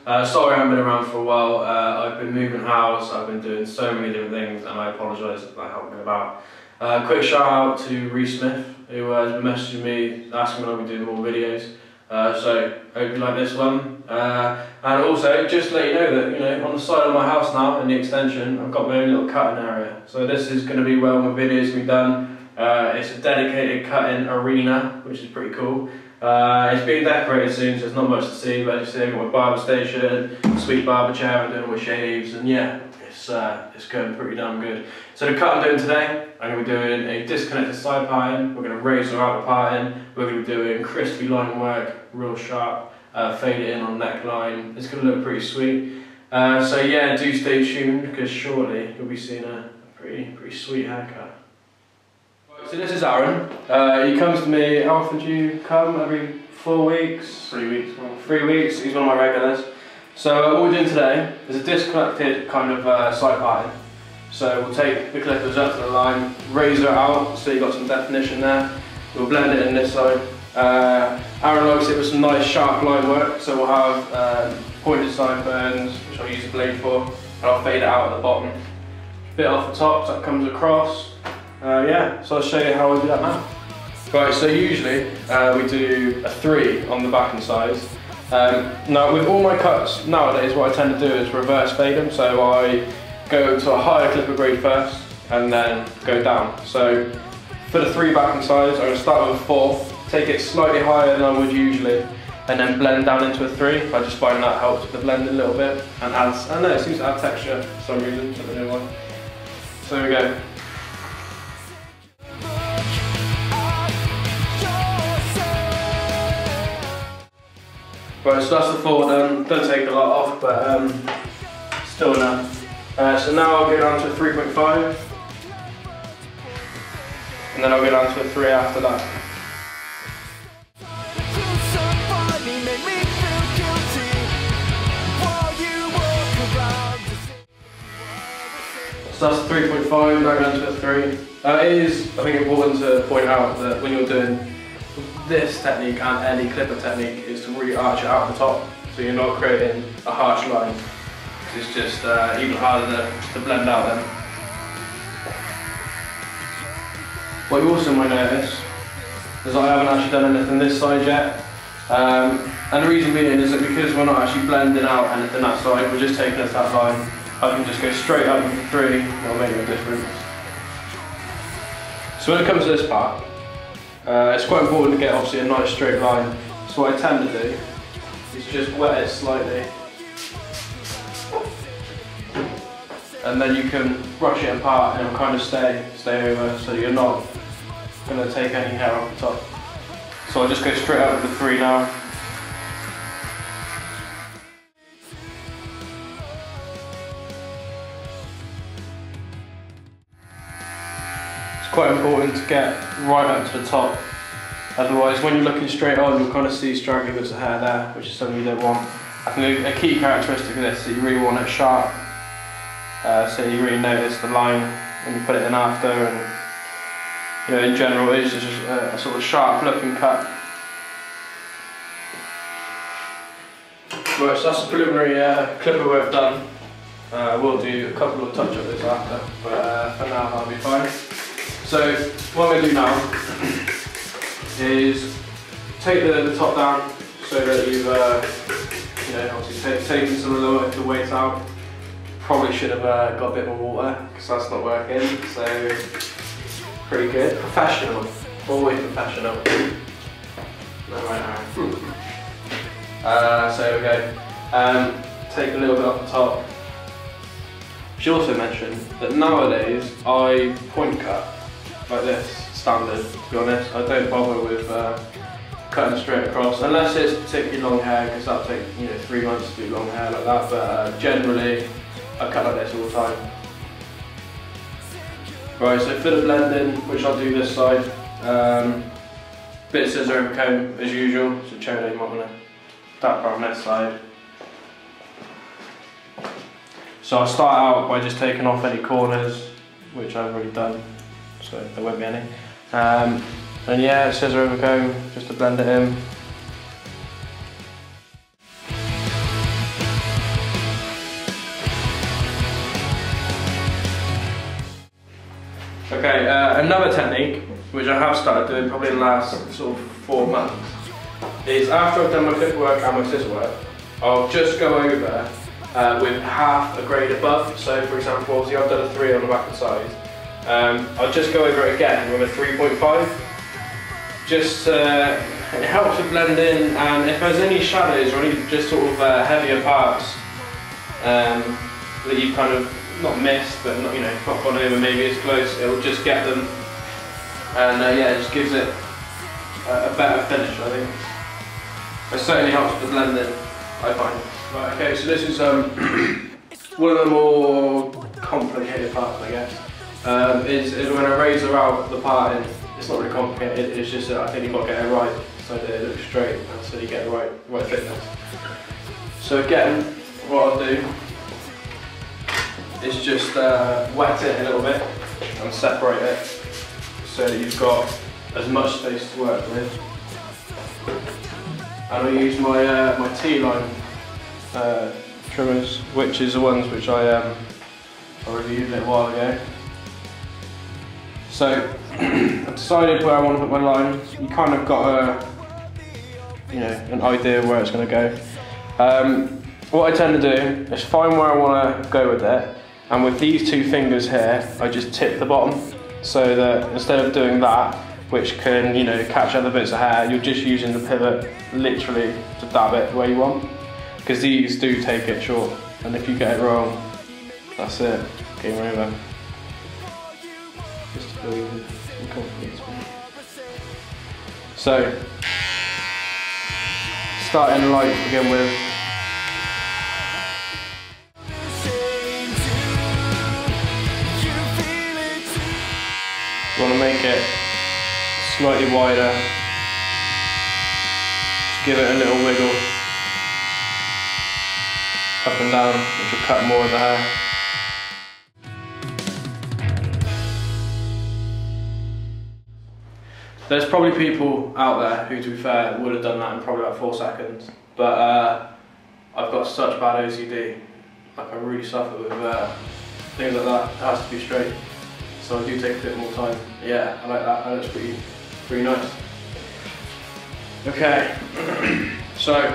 Sorry I haven't been around for a while. I've been moving house, I've been doing so many different things, and I apologise if I haven't been about. Quick shout out to Reece Smith, who has been messaging me asking when I'll be doing more videos. So hope you like this one. And also just to let you know that on the side of my house now in the extension, I've got my own little cutting area. So this is going to be where all my videos will be done. It's a dedicated cutting arena, which is pretty cool. It's being decorated soon, so there's not much to see, but as you see, I've got my barber station, sweet barber chair, I'm doing all my shaves, and yeah, it's going pretty damn good. So the cut I'm doing today, I'm going to be doing a disconnected side parting, we're going to razor out the parting, we're going to be doing crispy line work, real sharp, fade it in on neckline. It's going to look pretty sweet. So yeah, do stay tuned, because shortly you'll be seeing a pretty sweet haircut. So this is Aaron. He comes to me, how often do you come? Every 4 weeks? 3 weeks. 3 weeks, he's one of my regulars. So what we're doing today is a disconnected kind of side parting. So we'll take the clippers up to the line, razor it out so you've got some definition there. We'll blend it in this side. Aaron likes it with some nice sharp line work, so we'll have pointed sideburns, which I'll use a blade for, and I'll fade it out at the bottom. Bit off the top so that comes across. Yeah, so I'll show you how I do that now. Right, so usually we do a 3 on the back and sides. Now with all my cuts nowadays, what I tend to do is reverse fade them. So I go to a higher clipper grade first and then go down. So for the 3 back and sides, I'm going to start with a 4, take it slightly higher than I would usually, and then blend down into a 3. I just find that helps with the blend a little bit and adds, I don't know, it seems to add texture for some reason, so I don't know why. So here we go. Right, so that's the 4 done. Don't take a lot off, but still enough. So now I'll go down to a 3.5, and then I'll go down to a 3 after that. So that's 3.5, now down to a 3. It is, I think, important to point out that when you're doing this technique and any clipper technique is to really arch it out the top, so you're not creating a harsh line. It's just even harder to blend out then. What you also might notice is I haven't actually done anything this side yet. And the reason being is that because we're not actually blending out anything that side, we're just taking us that line, I can just go straight up with the 3, it'll make no difference. So when it comes to this part, it's quite important to get obviously a nice straight line. So what I tend to do is just wet it slightly, and then you can brush it apart and it'll kind of stay over, so you're not going to take any hair off the top. So I'll just go straight up with the 3 now. It's quite important to get right up to the top, otherwise when you're looking straight on you'll kind of see straggly bits of hair there, which is something you don't want. I think a key characteristic of this is that you really want it sharp, so you really notice the line when you put it in after, and in general it's just a sort of sharp looking cut. Right, so that's the preliminary clipper work done. We'll do a couple of touch-ups after, but for now that'll be fine. So what I'm going to do now is take the top down so that you've obviously taken some of the weight out. Probably should have got a bit more water because that's not working, so pretty good. Professional, always professional. No, right now. So here we go. Take a little bit off the top. She also mentioned that nowadays I point cut like this, standard, to be honest. I don't bother with cutting straight across, unless it's particularly long hair, because that'll take 3 months to do long hair like that, but generally I cut like this all the time. Right, so for the blending, which I'll do this side, bit of scissor over comb as usual, so Choad, you might want to tap on this side. So I'll start out by just taking off any corners, which I've already done, so there won't be any. And yeah, scissor over comb, just to blend it in. Another technique, which I have started doing probably in the last sort of 4 months, is after I've done my clip work and my scissor work, I'll just go over with half a grade above. So for example, obviously I've done a 3 on the back and side. I'll just go over it again with a 3.5. Just it helps with blending, and if there's any shadows or any just sort of heavier parts that you've kind of not missed, but not, not gone over maybe as close, it'll just get them, and yeah, it just gives it a better finish, I think. It certainly helps with blending, I find. Right, okay, so this is one of the more complicated parts, I guess. Is when I razor out the parting. It's not really complicated, it's just that I think you've got to get it right so that it looks straight and so you get the right thickness. So again, what I'll do is just wet it a little bit and separate it so that you've got as much space to work with. And I'll use my T-line trimmers, which is the ones which I already used a little while ago. So I've decided where I want to put my line. You kind of got an idea of where it's going to go. What I tend to do is find where I want to go with it, and with these 2 fingers here, I just tip the bottom, so that instead of doing that, which can catch other bits of hair, you're just using the pivot literally to dab it where you want, because these do take it short, and if you get it wrong, that's it, game over. Just to build some confidence. So, starting light to begin with. You want to make it slightly wider. Just give it a little wiggle up and down, which will cut more of the hair. There's probably people out there who, to be fair, would have done that in probably about 4 seconds, but I've got such bad OCD, like I really suffer with things like that. It has to be straight, so I do take a bit more time. Yeah, I like that. That looks pretty nice. Okay, so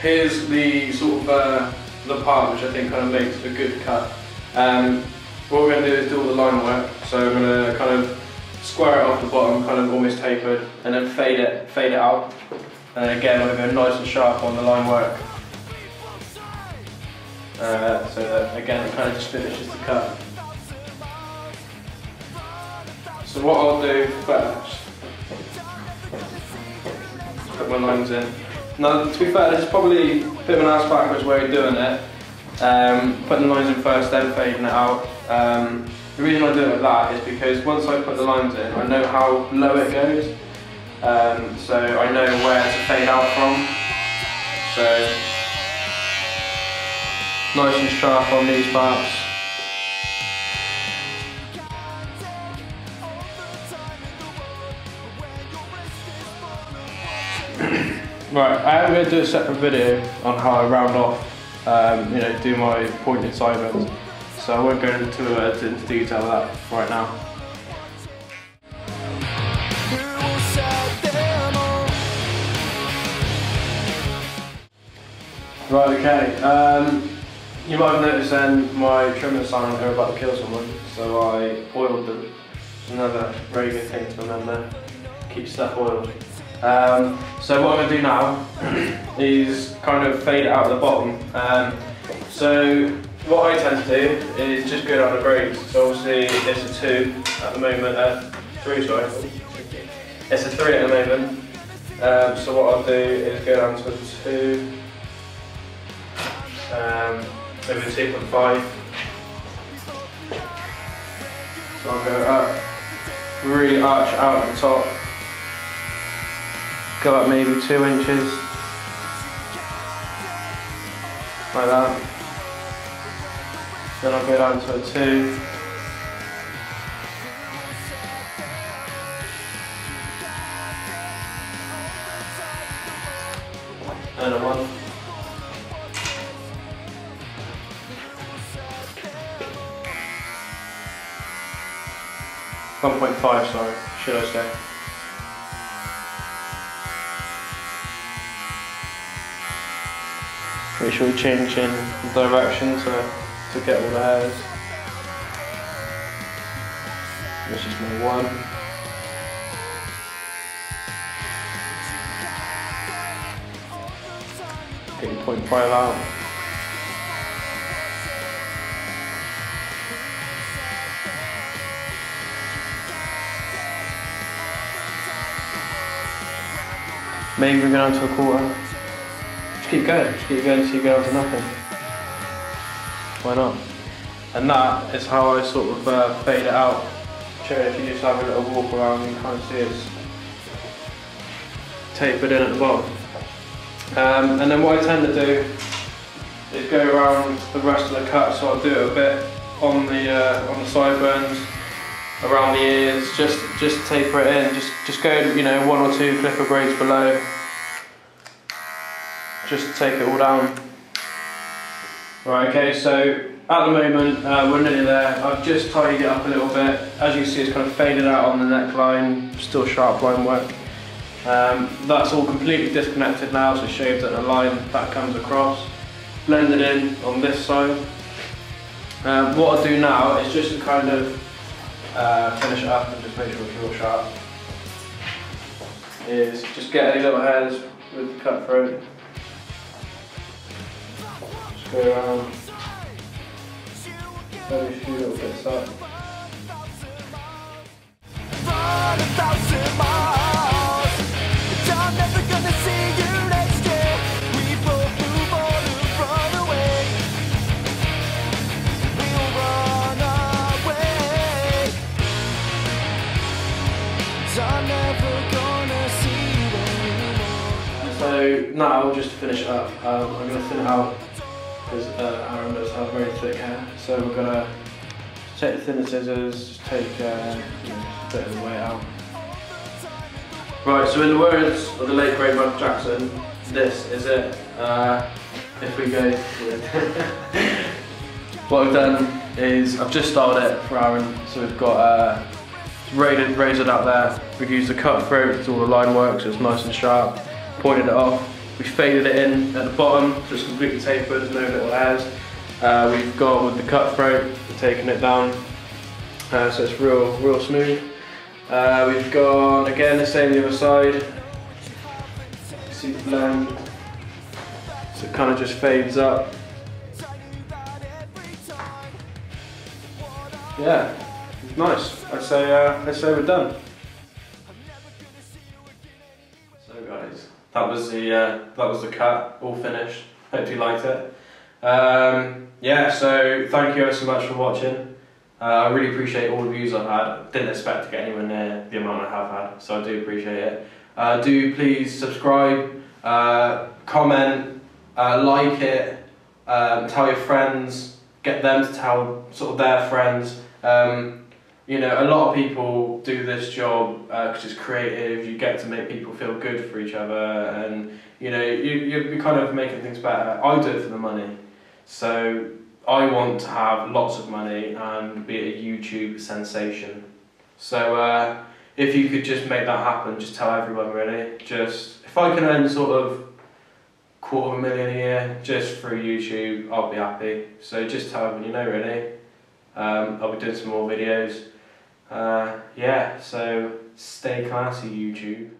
here's the sort of the part which I think kind of makes a good cut. What we're going to do is do all the line work. So I'm going to kind of square it off the bottom, kind of almost tapered, and then fade it out. And then again, we're going to go nice and sharp on the line work. So that again, it kind of just finishes the cut. So what I'll do first, put my lines in. Now, to be fair, this is probably a bit of an ass backwards way of doing it. Putting the lines in first, then fading it out. The reason I do it like that is because once I put the lines in, I know how low it goes. So I know where to fade out from. So nice and sharp on these parts. Right, I am going to do a separate video on how I round off, do my pointed sideburns. So I won't go into detail of that right now. Right, okay. You might have noticed then my trimmer sign are about to kill someone, so I oiled them. It's another very good thing to remember. Keep stuff oiled. So what I'm going to do now is kind of fade it out at the bottom. So what I tend to do is just go down the grades. So obviously it's a 2 at the moment, 3 sorry. It's a 3 at the moment. So what I'll do is go down to a 2, maybe a 2.5. So I'll go up, really arch out at the top. Go up maybe 2 inches, like that. Then I'll go down to a 2. And a 1. 1.5, sorry, should I say. Make sure we change in the direction to get all the hairs. This is my 1. Get your 0.5 out. Maybe we're going to a 1/4. Just keep going until you go down to nothing. Why not? And that is how I sort of fade it out. If you just have a little walk around, you can kind of see it's tapered in at the bottom. And then what I tend to do is go around the rest of the cut, so I'll do it a bit on the sideburns, around the ears, just taper it in, just go, you know, 1 or 2 clipper braids below, just to take it all down. Right, okay, so at the moment we're nearly there. I've just tidied it up a little bit. As you can see, it's kind of faded out on the neckline, still sharp line work. That's all completely disconnected now, so shaved at a line that comes across, blended in on this side. What I'll do now is just to kind of finish it up and just make sure it's real sharp, is just get any little hairs with the cut throat. Just go around, very few little bits up. So now, just to finish it up, I'm going to thin it out because Aaron does have very thick hair. So we're going to take the thinner scissors, just take you know, just a bit of the weight out. Right, so in the words of the late great Michael Jackson, this is it. If we go with what I've done is I've just styled it for Aaron. So we've got razored out there. We've used the cut throat to all the line work, so it's nice and sharp. Pointed it off. We faded it in at the bottom, so it's completely tapered, no little hairs. We've gone with the cut throat, taking it down, so it's real smooth. We've gone again the same the other side. See the blend, so it kind of just fades up. Yeah, nice. I'd say we're done. So guys, that was the cut, all finished. Hope you liked it. Yeah, so thank you so much for watching. I really appreciate all the views I've had. Didn't expect to get anywhere near the amount I have had, so I do appreciate it. Do please subscribe, comment, like it, tell your friends, get them to tell sort of their friends. You know, a lot of people do this job because it's creative. You get to make people feel good for each other, and you know, you're kind of making things better. I do it for the money, so I want to have lots of money and be a YouTube sensation. So if you could just make that happen, just tell everyone really. Just if I can earn sort of $250,000 a year just through YouTube, I'll be happy. So just tell everyone you know really. I'll be doing some more videos. Yeah, so stay classy YouTube.